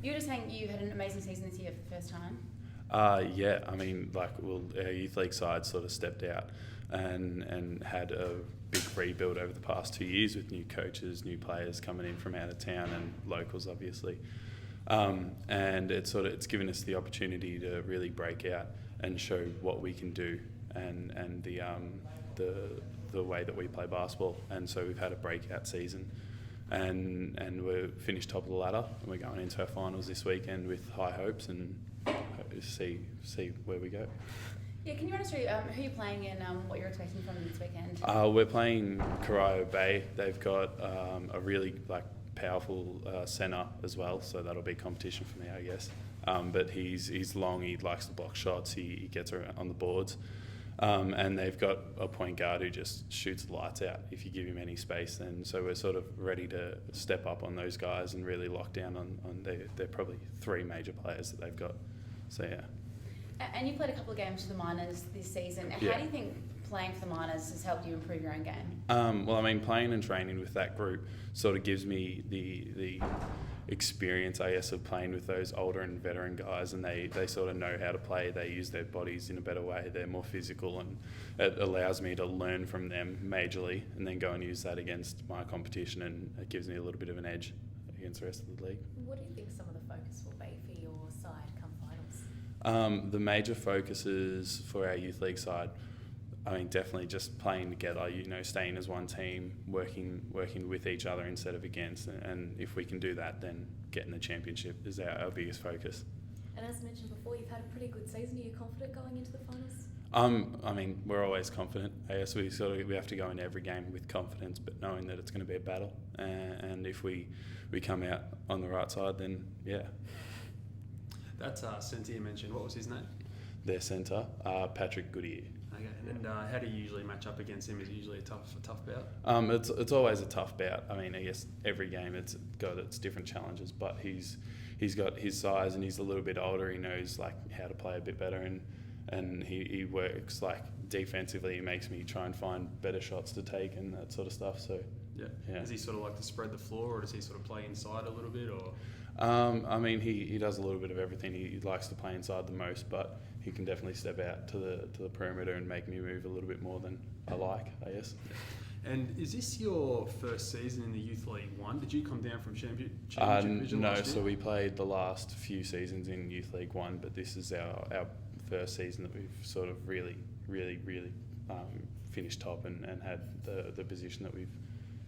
You were just saying you had an amazing season this year for the first time. Yeah, I mean, our youth league side sort of stepped out and had a big rebuild over the past 2 years with new coaches, new players coming in from out of town and locals, obviously. And it's given us the opportunity to really break out and show what we can do and the way that we play basketball. And so we've had a breakout season. And we're finished top of the ladder, and we're going into our finals this weekend with high hopes and see where we go. Yeah, can you run us through who you're playing and what you're expecting from them this weekend? We're playing Corio Bay. They've got a really powerful centre as well, so that'll be competition for me, I guess. But he's long. He likes to block shots. He gets around on the boards. And they've got a point guard who just shoots the lights out if you give him any space. Then so we're sort of ready to step up on those guys and really lock down on they're probably three major players that they've got. So yeah. And you played a couple of games for the Miners this season. Yeah. How do you think playing for the Miners has helped you improve your own game? Well, I mean, playing and training with that group sort of gives me the experience, I guess, of playing with those older and veteran guys, and they sort of know how to play. They use their bodies in a better way. They're more physical, and it allows me to learn from them majorly and then go and use that against my competition, and it gives me a little bit of an edge against the rest of the league. What do you think some of the focus will be for your side come finals? The major focuses for our youth league side, I mean, definitely just playing together, staying as one team, working with each other instead of against. And if we can do that, then getting the championship is our biggest focus. And as mentioned before, you've had a pretty good season. Are you confident going into the finals? I mean, we're always confident. I guess we have to go in every game with confidence, but knowing that it's going to be a battle. And if we come out on the right side, then yeah. That centre you mentioned, what was his name? Their centre, Patrick Goodyear. Okay, and how do you usually match up against him? Is it usually a tough bout? It's always a tough bout. I mean, I guess every game it's got its different challenges, but he's got his size and he's a little bit older. He knows how to play a bit better, and he works defensively. He makes me try and find better shots to take and that sort of stuff. So yeah. Yeah. Does he sort of like to spread the floor, or does he sort of play inside a little bit, or? I mean, he does a little bit of everything. He likes to play inside the most, but he can definitely step out to the perimeter and make me move a little bit more than I like, I guess. And is this your first season in the Youth League 1? Did you come down from Championship Division No, last year? so we played the last few seasons in Youth League 1, but this is our first season that we've sort of really finished top and had the position that we've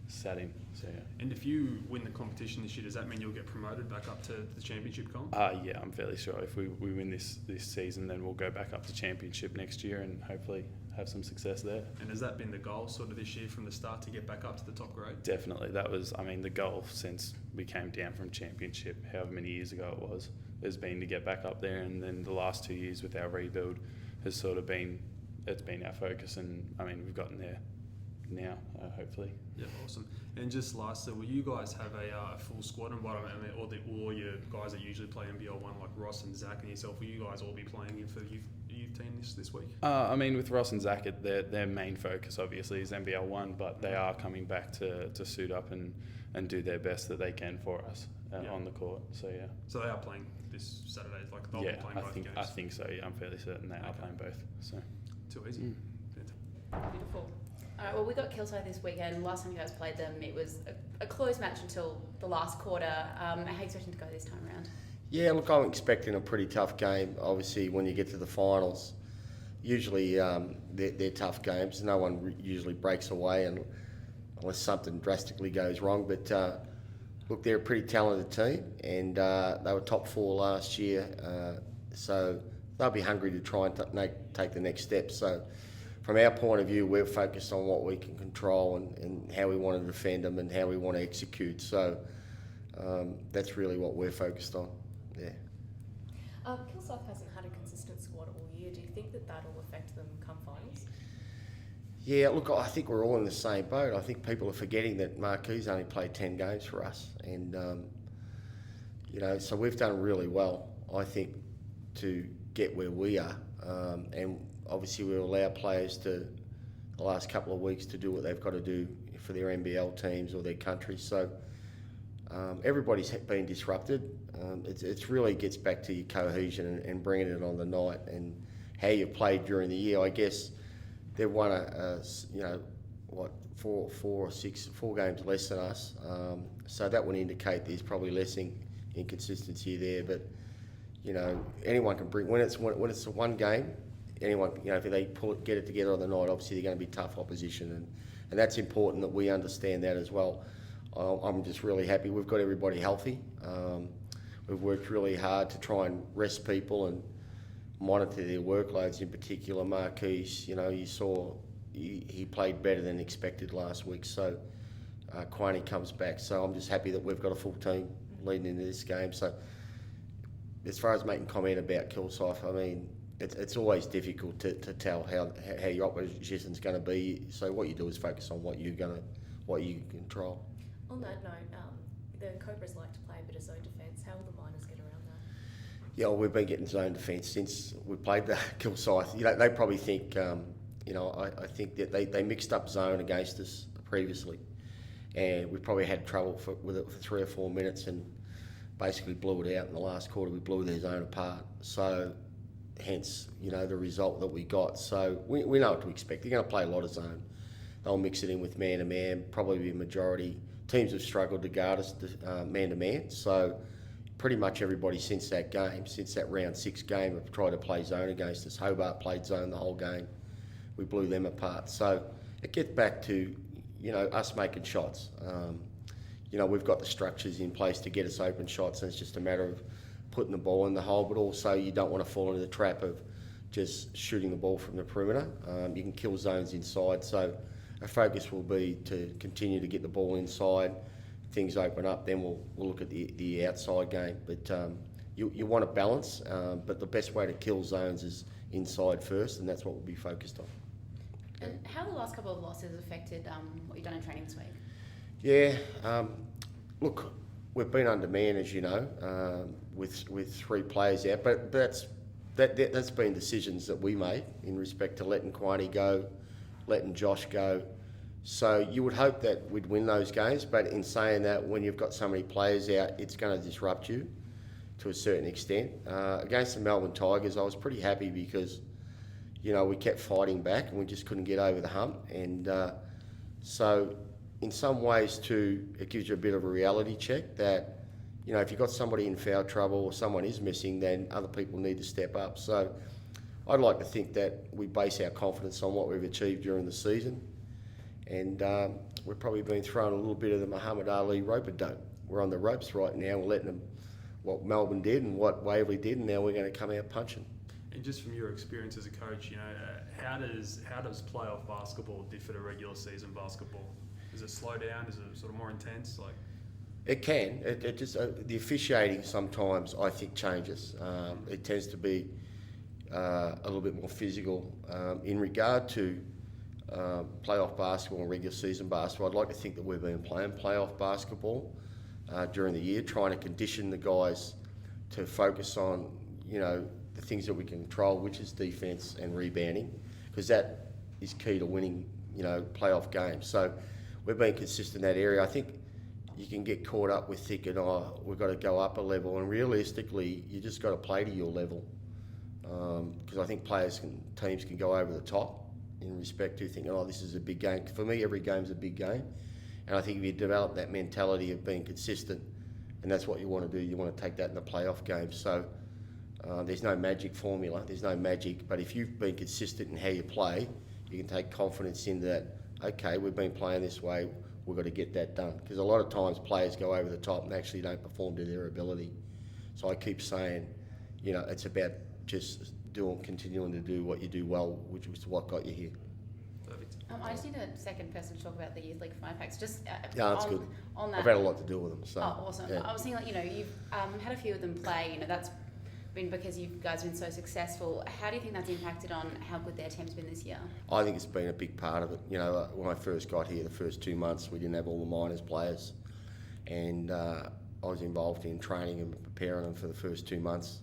sat in. So yeah. And if you win the competition this year, does that mean you'll get promoted back up to the Championship comp? Yeah, I'm fairly sure. If we win this season, then we'll go back up to Championship next year and hopefully have some success there. And has that been the goal sort of this year from the start, to get back up to the top grade? Definitely. That was, I mean, the goal since we came down from Championship, however many years ago it was, has been to get back up there. And then the last 2 years with our rebuild has sort of been our focus. And I mean, we've gotten there now, hopefully. Yeah, awesome. And just lastly, will you guys have a full squad and bottom, or your guys that usually play NBL1 like Ross and Zach and yourself, will you guys all be playing in for the youth team this week? I mean, with Ross and Zach, their main focus obviously is NBL1, but they are coming back to suit up and do their best that they can for us on the court. So yeah. So they are playing this Saturday, they'll be playing both games? I think so. Yeah, I'm fairly certain they are playing both. So too easy. Beautiful. All right, well, we got Kilsyth this weekend. Last time you guys played them, it was a close match until the last quarter. How are you expecting to go this time around? Yeah, look, I'm expecting a pretty tough game. Obviously, when you get to the finals, usually they're tough games. No one usually breaks away unless something drastically goes wrong. But look, they're a pretty talented team, and they were top 4 last year. So they'll be hungry to try and take the next step. So from our point of view, we're focused on what we can control and how we want to defend them and how we want to execute. So that's really what we're focused on. Yeah. Kilsyth hasn't had a consistent squad all year. Do you think that that'll affect them come finals? Yeah, look, I think we're all in the same boat. I think people are forgetting that Marquis only played 10 games for us. And, so we've done really well, I think, to get where we are. And obviously we'll allow players the last couple of weeks to do what they've got to do for their NBL teams or their country. So, everybody's been disrupted. It's really gets back to your cohesion and bringing it on the night and how you played during the year. I guess they've won four games less than us. So that would indicate there's probably less inconsistency there. But anyone can bring when it's one game. Anyone, if they get it together on the night, obviously they're going to be tough opposition, and that's important that we understand that as well. I'm just really happy we've got everybody healthy. We've worked really hard to try and rest people and monitor their workloads. In particular, Marquise, you saw he played better than expected last week. So Quiney comes back. So I'm just happy that we've got a full team leading into this game. So as far as making comment about Kilsyth, I mean, it's always difficult to tell how your opposition's going to be. So what you do is focus on what you can control. On that note, the Cobras like to play a bit of zone defence. How will the Miners get around that? Yeah, well, we've been getting zone defence since we played the Kilsyth. They probably think, I think that they mixed up zone against us previously, and we probably had trouble with it for 3 or 4 minutes, and basically blew it out in the last quarter. We blew their zone apart. So, hence, the result that we got. So we know what to expect. They're going to play a lot of zone. They'll mix it in with man-to-man. Probably be a majority. Teams have struggled to guard us man-to-man. So pretty much everybody since that round 6 game, have tried to play zone against us. Hobart played zone the whole game. We blew them apart. So it gets back to, us making shots. We've got the structures in place to get us open shots, and it's just a matter of putting the ball in the hole, but also you don't want to fall into the trap of just shooting the ball from the perimeter. You can kill zones inside, so our focus will be to continue to get the ball inside. Things open up, then we'll look at the outside game. But you want to balance, but the best way to kill zones is inside first, and that's what we'll be focused on. And how have the last couple of losses affected what you've done in training this week? Yeah, look, we've been undermanned, as you know, with 3 players out, but that's been decisions that we made in respect to letting Quiney go, letting Josh go. So you would hope that we'd win those games, but in saying that, when you've got so many players out, it's going to disrupt you to a certain extent. Against the Melbourne Tigers, I was pretty happy because, we kept fighting back and we just couldn't get over the hump. And so in some ways too, it gives you a bit of a reality check that, if you've got somebody in foul trouble or someone is missing, then other people need to step up. So I'd like to think that we base our confidence on what we've achieved during the season. And we've probably been thrown a little bit of the Muhammad Ali rope-a-dope. We're on the ropes right now. We're letting them, what Melbourne did and what Waverley did, and now we're going to come out punching. And just from your experience as a coach, how does playoff basketball differ to regular season basketball? Does it slow down? Is it sort of more intense? It can. It just the officiating sometimes I think changes. It tends to be a little bit more physical in regard to playoff basketball and regular season basketball. I'd like to think that we've been playing playoff basketball during the year, trying to condition the guys to focus on the things that we can control, which is defence and rebounding, because that is key to winning playoff games. So we've been consistent in that area. I think you can get caught up with thinking, we've got to go up a level, and realistically, you just got to play to your level. Because I think teams can go over the top in respect to thinking, this is a big game. For me, every game's a big game, and I think if you develop that mentality of being consistent, and that's what you want to do, you want to take that in the playoff games. So there's no magic formula, there's no magic, but if you've been consistent in how you play, you can take confidence in that, okay, we've been playing this way, we've got to get that done. Because a lot of times players go over the top and actually don't perform to their ability. So I keep saying, it's about just continuing to do what you do well, which was what got you here. Perfect. I just need a second person to talk about the Youth League 5 packs. Yeah, that's good. On that. I've had a lot to do with them. So, awesome. Yeah. I was thinking, you've had a few of them play. That's been because you guys have been so successful. How do you think that's impacted on how good their team's been this year? I think it's been a big part of it. When I first got here, the first 2 months, we didn't have all the minors players, and I was involved in training and preparing them for the first 2 months,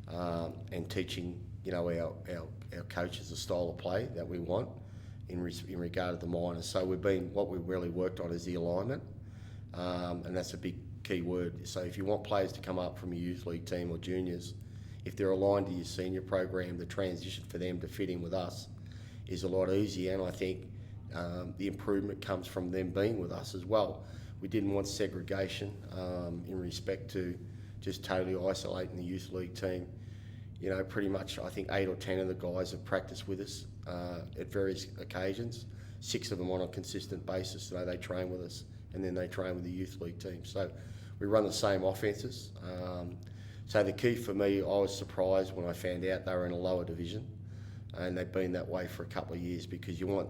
and teaching, our coaches the style of play that we want in regard to the minors. So what we've really worked on is the alignment. and that's a big key word. So if you want players to come up from your youth league team or juniors, if they're aligned to your senior program, the transition for them to fit in with us is a lot easier, and I think the improvement comes from them being with us as well. We didn't want segregation in respect to just totally isolating the youth league team. You know, pretty much I think 8 or 10 of the guys have practiced with us at various occasions. 6 of them on a consistent basis, so they train with us, and then they train with the youth league team. So we run the same offences. So the key for me, I was surprised when I found out they were in a lower division, and they've been that way for a couple of years, because you want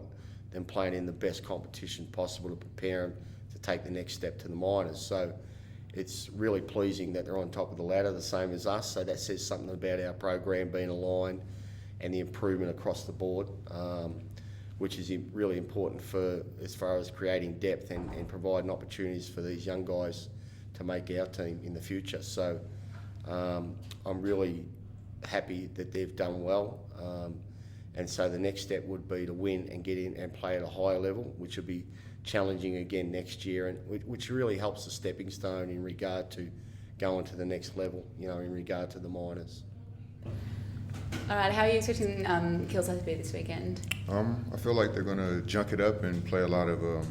them playing in the best competition possible to prepare them to take the next step to the minors. So it's really pleasing that they're on top of the ladder, the same as us. So that says something about our program being aligned and the improvement across the board, which is really important for as far as creating depth and providing opportunities for these young guys to make our team in the future. So I'm really happy that they've done well. And so the next step would be to win and get in and play at a higher level, which will be challenging again next year, and which really helps the stepping stone in regard to going to the next level, you know, in regard to the minors. All right, how are you expecting Kilsyth to be this weekend? I feel like they're going to junk it up and play a lot of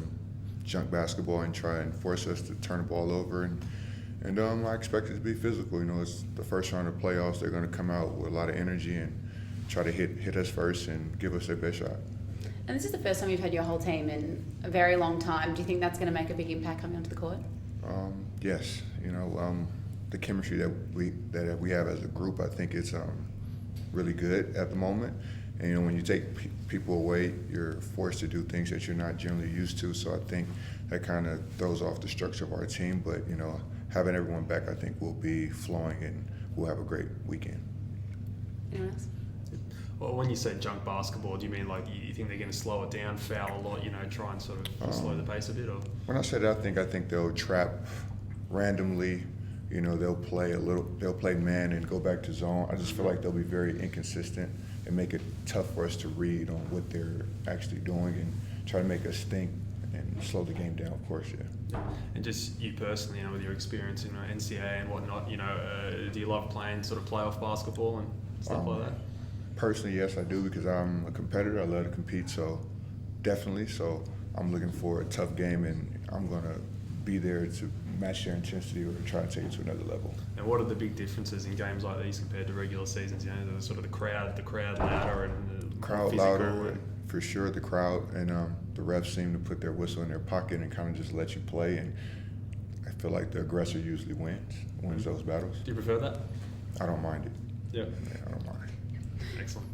junk basketball and try and force us to turn the ball over. And I expect it to be physical. You know, it's the first round of playoffs. They're going to come out with a lot of energy and try to hit us first and give us their best shot. And this is the first time you've had your whole team in a very long time. Do you think that's going to make a big impact coming onto the court? Yes. You know, the chemistry that we have as a group, I think it's really good at the moment. And you know, when you take people away, you're forced to do things that you're not generally used to. So I think that kind of throws off the structure of our team. But you know, having everyone back, I think we'll be flowing and we'll have a great weekend. Anyone else? Well, when you say junk basketball, do you mean like you think they're going to slow it down, foul a lot, you know, try and sort of slow the pace a bit? Or when I say that, I think they'll trap randomly. You know, they'll play man and go back to zone. I just feel like they'll be very inconsistent and make it tough for us to read on what they're actually doing and try to make us think and slow the game down, of course, yeah. And just you personally, you know, with your experience in NCAA and whatnot, you know, do you love playing sort of playoff basketball and stuff like that? Personally, yes, I do, because I'm a competitor. I love to compete, so definitely. So I'm looking for a tough game, and I'm going to be there to match their intensity or try to take it to another level. And what are the big differences in games like these compared to regular seasons? You know, the sort of the crowd louder and the crowd physical louder, for sure. The crowd and the refs seem to put their whistle in their pocket and kind of just let you play. And I feel like the aggressor usually wins those battles. Do you prefer that? I don't mind it. Yeah. I don't mind it. Excellent.